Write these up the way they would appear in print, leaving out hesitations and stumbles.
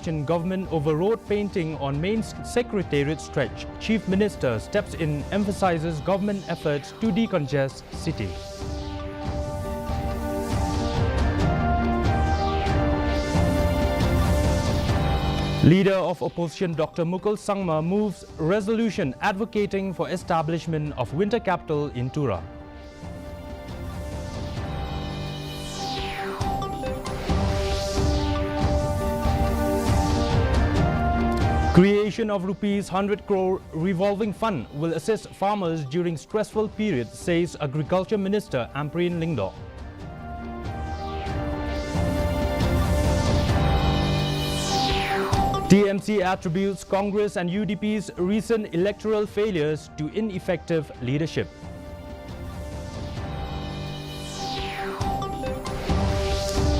question government over road painting on main secretariat stretch. Chief Minister steps in, emphasizes government efforts to decongest city. Leader of opposition Dr. Mukul Sangma moves resolution advocating for establishment of winter capital in Tura. Creation of Rs 100 crore revolving fund will assist farmers during stressful period, says Agriculture Minister Ampreen Lingdo. TMC attributes Congress and UDP's recent electoral failures to ineffective leadership.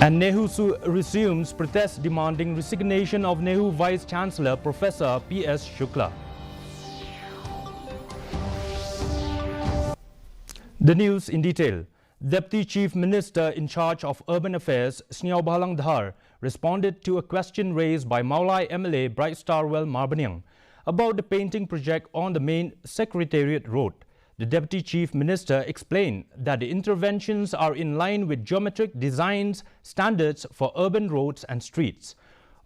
And NEHU resumes protest demanding resignation of NEHU Vice Chancellor Professor P.S. Shukla. The news in detail. Deputy Chief Minister in charge of Urban Affairs, Sniaw Bahalang Dhar, responded to a question raised by Maulai MLA Bright Starwell Marbanyang about the painting project on the main Secretariat Road. The Deputy Chief Minister explained that the interventions are in line with geometric designs standards for urban roads and streets.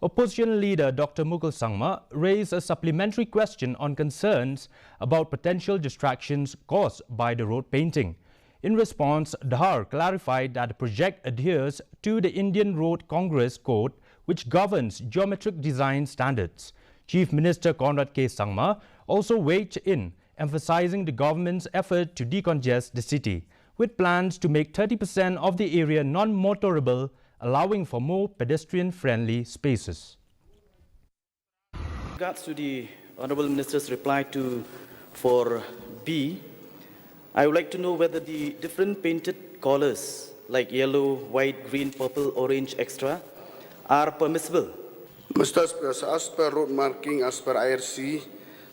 Opposition leader Dr. Mukul Sangma raised a supplementary question on concerns about potential distractions caused by the road painting. In response, Dhar clarified that the project adheres to the Indian Road Congress Code, which governs geometric design standards. Chief Minister Conrad K. Sangma also weighed in, emphasizing the government's effort to decongest the city, with plans to make 30% of the area non-motorable, allowing for more pedestrian-friendly spaces. With regards to the Honourable Minister's reply to 4B, I would like to know whether the different painted colours like yellow, white, green, purple, orange, etc. are permissible. Mr. Speaker, as per road marking, as per IRC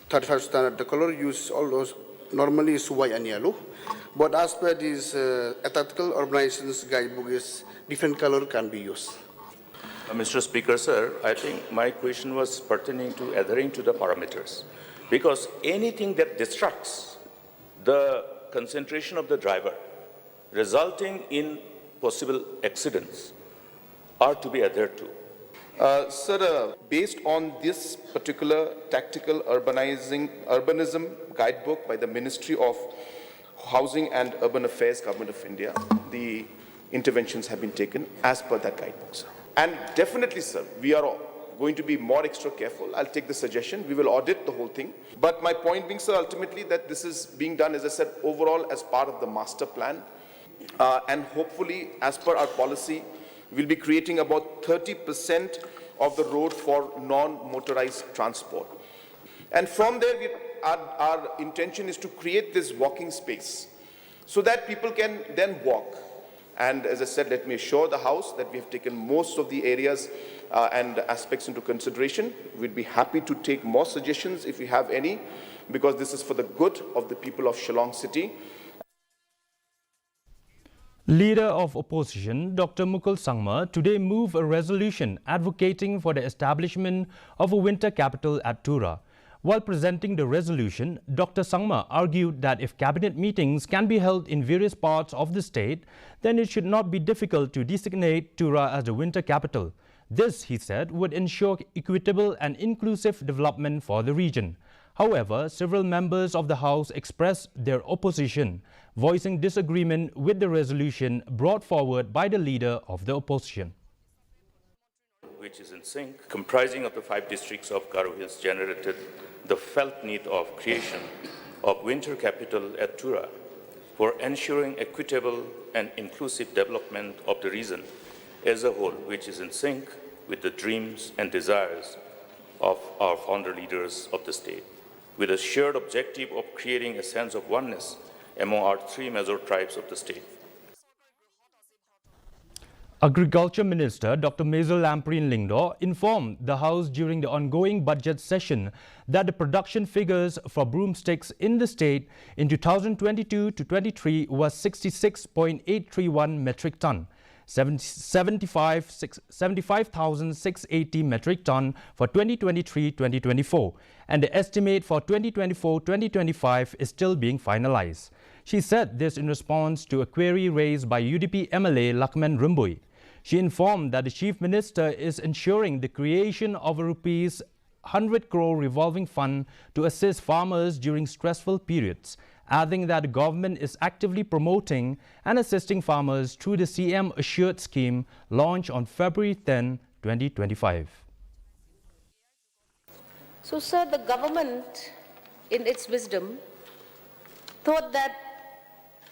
35 standard, the color used always normally is white and yellow. But as per this Ethical Urbanization's guidebook, is different color can be used. Mr. Speaker, sir, I think my question was pertaining to adhering to the parameters, because anything that distracts the concentration of the driver, resulting in possible accidents, are to be adhered to. Sir, based on this particular tactical urbanism guidebook by the Ministry of Housing and Urban Affairs, Government of India, the interventions have been taken as per that guidebook, sir. And definitely, sir, we are going to be more extra careful. I'll take the suggestion. We will audit the whole thing. But my point being, sir, ultimately that this is being done, as I said, overall as part of the master plan. And hopefully, as per our policy, we'll be creating about 30% of the road for non-motorized transport. And from there, our intention is to create this walking space so that people can then walk. And as I said, let me assure the House that we have taken most of the areas and aspects into consideration. We'd be happy to take more suggestions if you have any, because this is for the good of the people of Shillong City. Leader of Opposition Dr. Mukul Sangma today moved a resolution advocating for the establishment of a winter capital at Tura. While presenting the resolution, Dr. Sangma argued that if cabinet meetings can be held in various parts of the state, then it should not be difficult to designate Tura as the winter capital. This, he said, would ensure equitable and inclusive development for the region. However, several members of the House expressed their opposition, voicing disagreement with the resolution brought forward by the leader of the opposition. Which is in sync, comprising of the 5 districts of Garo Hills, generated the felt need of creation of winter capital at Tura for ensuring equitable and inclusive development of the region as a whole, which is in sync with the dreams and desires of our founder leaders of the state, with a shared objective of creating a sense of oneness among our 3 major tribes of the state. Agriculture Minister Dr. Mezul Ampreen Lingdo informed the House during the ongoing budget session that the production figures for broomsticks in the state in 2022 to 23 was 66.831 metric ton. 75,680 metric ton for 2023-2024, and the estimate for 2024-2025 is still being finalized. She said this in response to a query raised by UDP MLA Lakman Rimbui. She informed that the Chief Minister is ensuring the creation of a rupees 100 crore revolving fund to assist farmers during stressful periods, adding that the government is actively promoting and assisting farmers through the CM Assured scheme launched on February 10, 2025. So, sir, the government, in its wisdom, thought that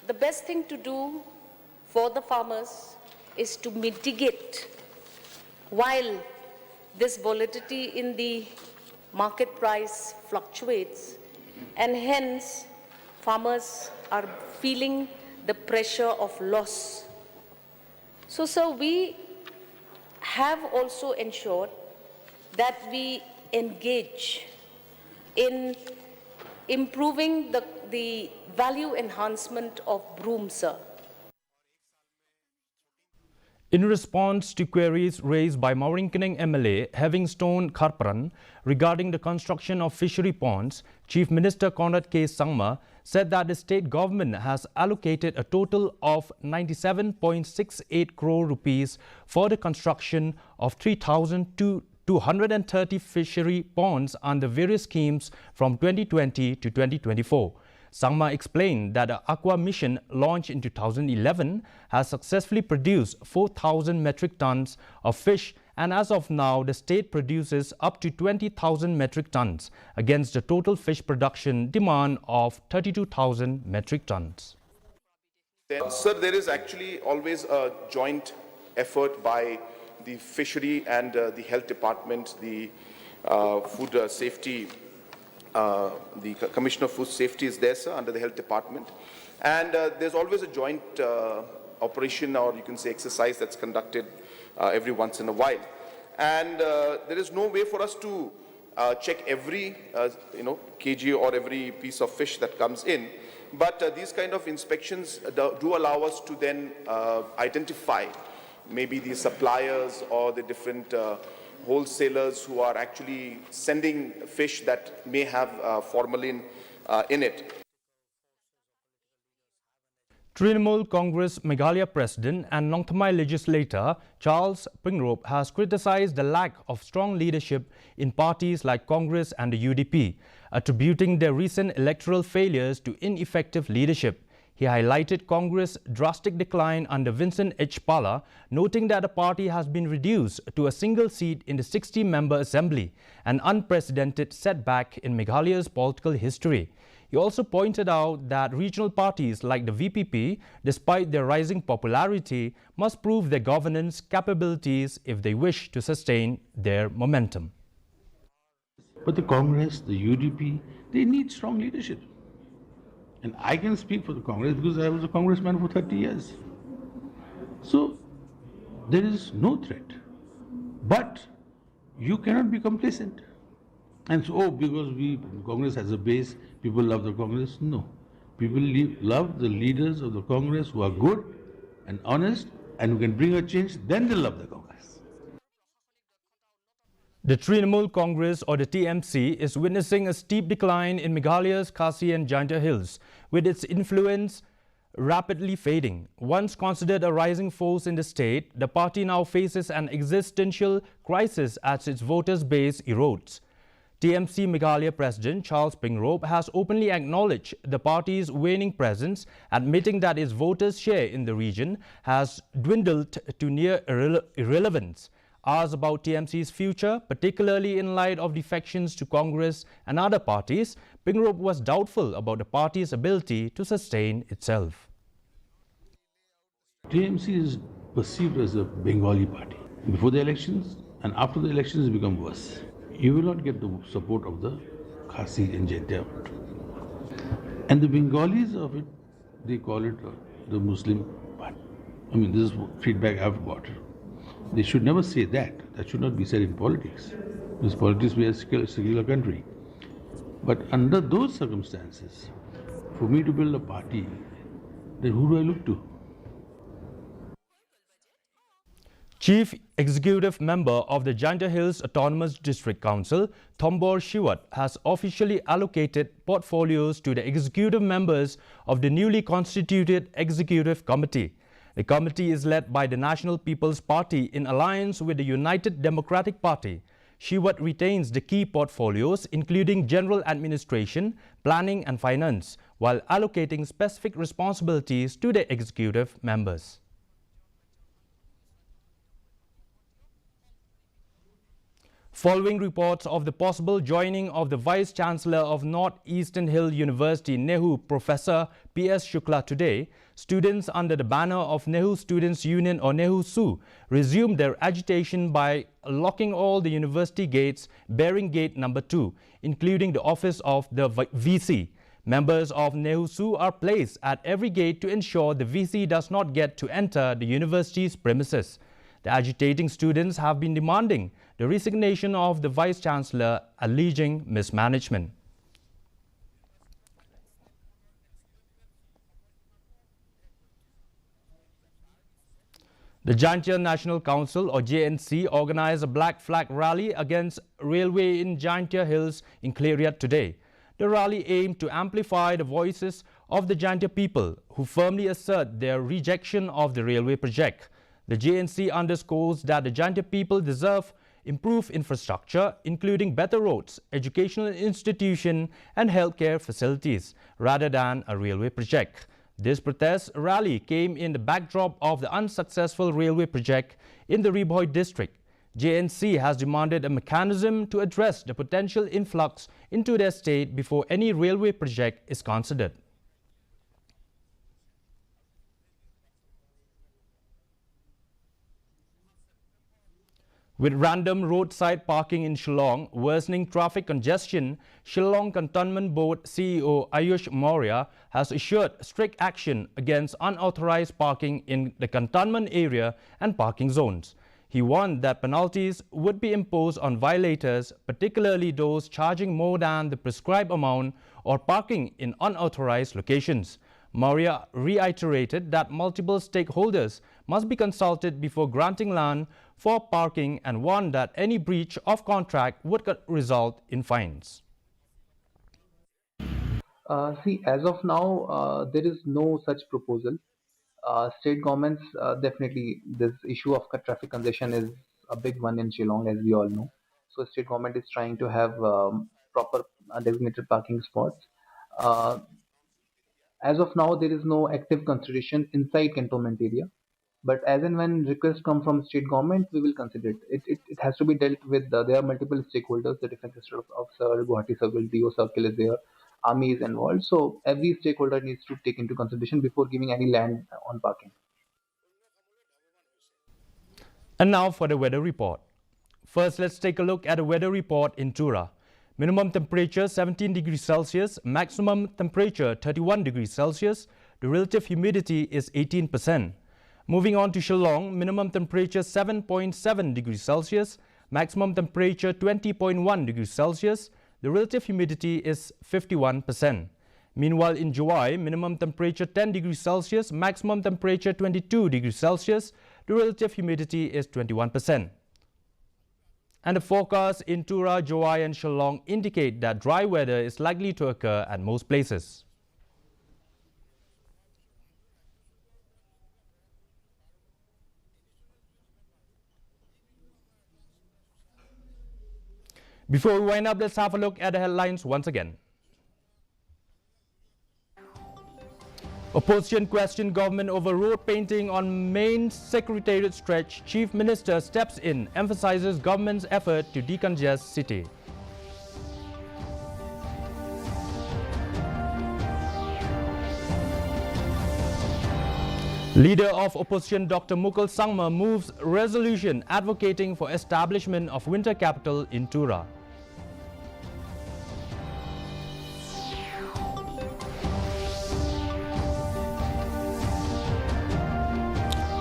the best thing to do for the farmers is to mitigate while this volatility in the market price fluctuates, and hence farmers are feeling the pressure of loss. So, sir, we have also ensured that we engage in improving the value enhancement of brooms, sir. In response to queries raised by Mauringkaneng MLA Havingstone Kharparan regarding the construction of fishery ponds, Chief Minister Conrad K. Sangma said that the state government has allocated a total of 97.68 crore rupees for the construction of 3,230 fishery ponds under various schemes from 2020 to 2024. Sangma explained that the Aqua Mission, launched in 2011, has successfully produced 4,000 metric tons of fish, and as of now, the state produces up to 20,000 metric tons against the total fish production demand of 32,000 metric tons. Sir, there is actually always a joint effort by the fishery and the health department, the food safety. The Commissioner of Food Safety is there, sir, under the Health Department. And there's always a joint operation, or you can say exercise, that's conducted every once in a while. And there is no way for us to check every kg or every piece of fish that comes in. But these kind of inspections do allow us to then identify maybe the suppliers or the different wholesalers who are actually sending fish that may have formalin in it. Trinamool Congress Meghalaya President and Nongthamai legislator Charles Pingrope has criticized the lack of strong leadership in parties like Congress and the UDP, attributing their recent electoral failures to ineffective leadership. He highlighted Congress' drastic decline under Vincent H. Pala, noting that the party has been reduced to a single seat in the 60-member assembly, an unprecedented setback in Meghalaya's political history. He also pointed out that regional parties like the VPP, despite their rising popularity, must prove their governance capabilities if they wish to sustain their momentum. But the Congress, the UDP, they need strong leadership. And I can speak for the Congress because I was a congressman for 30 years. So there is no threat. But you cannot be complacent. And so, because Congress has a base, people love the Congress. No. People love the leaders of the Congress who are good and honest and who can bring a change, then they love the Congress. The Trinamool Congress, or the TMC, is witnessing a steep decline in Meghalaya's Khasi and Jaintia Hills, with its influence rapidly fading. Once considered a rising force in the state, the party now faces an existential crisis as its voters' base erodes. TMC Meghalaya President Charles Pingrope has openly acknowledged the party's waning presence, admitting that its voters' share in the region has dwindled to near irrelevance. Asked about TMC's future, particularly in light of defections to Congress and other parties, Pingrope was doubtful about the party's ability to sustain itself. TMC is perceived as a Bengali party. Before the elections and after the elections, it's become worse. You will not get the support of the Khasi and Jaintia. And the Bengalis of it, they call it the Muslim party. I mean, this is feedback I've got. They should never say that. That should not be said in politics. Because politics, we are a secular country. But under those circumstances, for me to build a party, then who do I look to? Chief Executive Member of the Jaintia Hills Autonomous District Council, Thombor Shiwat, has officially allocated portfolios to the executive members of the newly constituted Executive Committee. The committee is led by the National People's Party in alliance with the United Democratic Party. Shiwat retains the key portfolios including general administration, planning and finance, while allocating specific responsibilities to the executive members. Following reports of the possible joining of the Vice-Chancellor of Northeastern Hill University, NEHU, Professor P.S. Shukla today, students under the banner of NEHU Students' Union or NEHU-SU resumed their agitation by locking all the university gates bearing gate number 2, including the office of the VC. Members of NEHU-SU are placed at every gate to ensure the VC does not get to enter the university's premises. The agitating students have been demanding the resignation of the Vice-Chancellor, alleging mismanagement. The Jaintia National Council or JNC organized a black flag rally against railway in Jaintia Hills in Clariat today. The rally aimed to amplify the voices of the Jaintia people who firmly assert their rejection of the railway project. The JNC underscores that the Jaintia people deserve improved infrastructure, including better roads, educational institutions and healthcare facilities, rather than a railway project. This protest rally came in the backdrop of the unsuccessful railway project in the Riboy district. JNC has demanded a mechanism to address the potential influx into their state before any railway project is considered. With random roadside parking in Shillong worsening traffic congestion, Shillong Cantonment Board CEO Ayush Maurya has assured strict action against unauthorized parking in the cantonment area and parking zones. He warned that penalties would be imposed on violators, particularly those charging more than the prescribed amount or parking in unauthorized locations. Maurya reiterated that multiple stakeholders must be consulted before granting land for parking and warned that any breach of contract would result in fines. See, as of now, there is no such proposal. State governments, definitely this issue of traffic congestion is a big one in Shillong, as we all know. So state government is trying to have proper designated parking spots. As of now, there is no active consideration inside cantonment area. But as and when requests come from state government, we will consider it. It has to be dealt with. There are multiple stakeholders. The Defence Officer, Guwahati Circle, DO Circle is there, Army is involved. So every stakeholder needs to take into consideration before giving any land on parking. And now for the weather report. First, let's take a look at the weather report in Tura. Minimum temperature 17 degrees Celsius, maximum temperature 31 degrees Celsius. The relative humidity is 18%. Moving on to Shillong, minimum temperature 7.7 degrees Celsius, maximum temperature 20.1 degrees Celsius. The relative humidity is 51%. Meanwhile, in Juwai, minimum temperature 10 degrees Celsius, maximum temperature 22 degrees Celsius. The relative humidity is 21%. And the forecast in Tura, Juwai and Shillong indicate that dry weather is likely to occur at most places. Before we wind up, let's have a look at the headlines once again. Opposition questioned government over road painting on main secretariat stretch. Chief Minister steps in, emphasizes government's effort to decongest city. Leader of opposition Dr. Mukul Sangma moves resolution advocating for establishment of winter capital in Tura.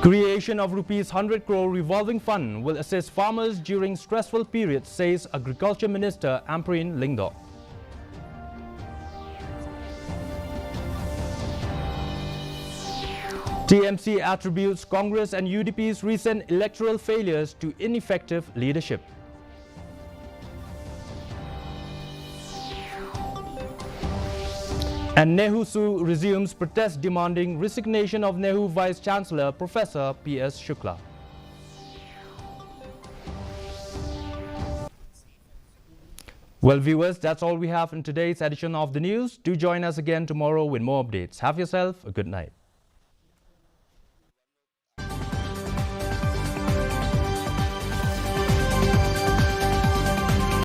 Creation of Rs 100 crore revolving fund will assist farmers during stressful periods, says Agriculture Minister Ampreen Lingdok. TMC attributes Congress and UDP's recent electoral failures to ineffective leadership. And NEHU resumes protest demanding resignation of NEHU Vice Chancellor Professor P.S. Shukla. Well, viewers, that's all we have in today's edition of the news. Do join us again tomorrow with more updates. Have yourself a good night.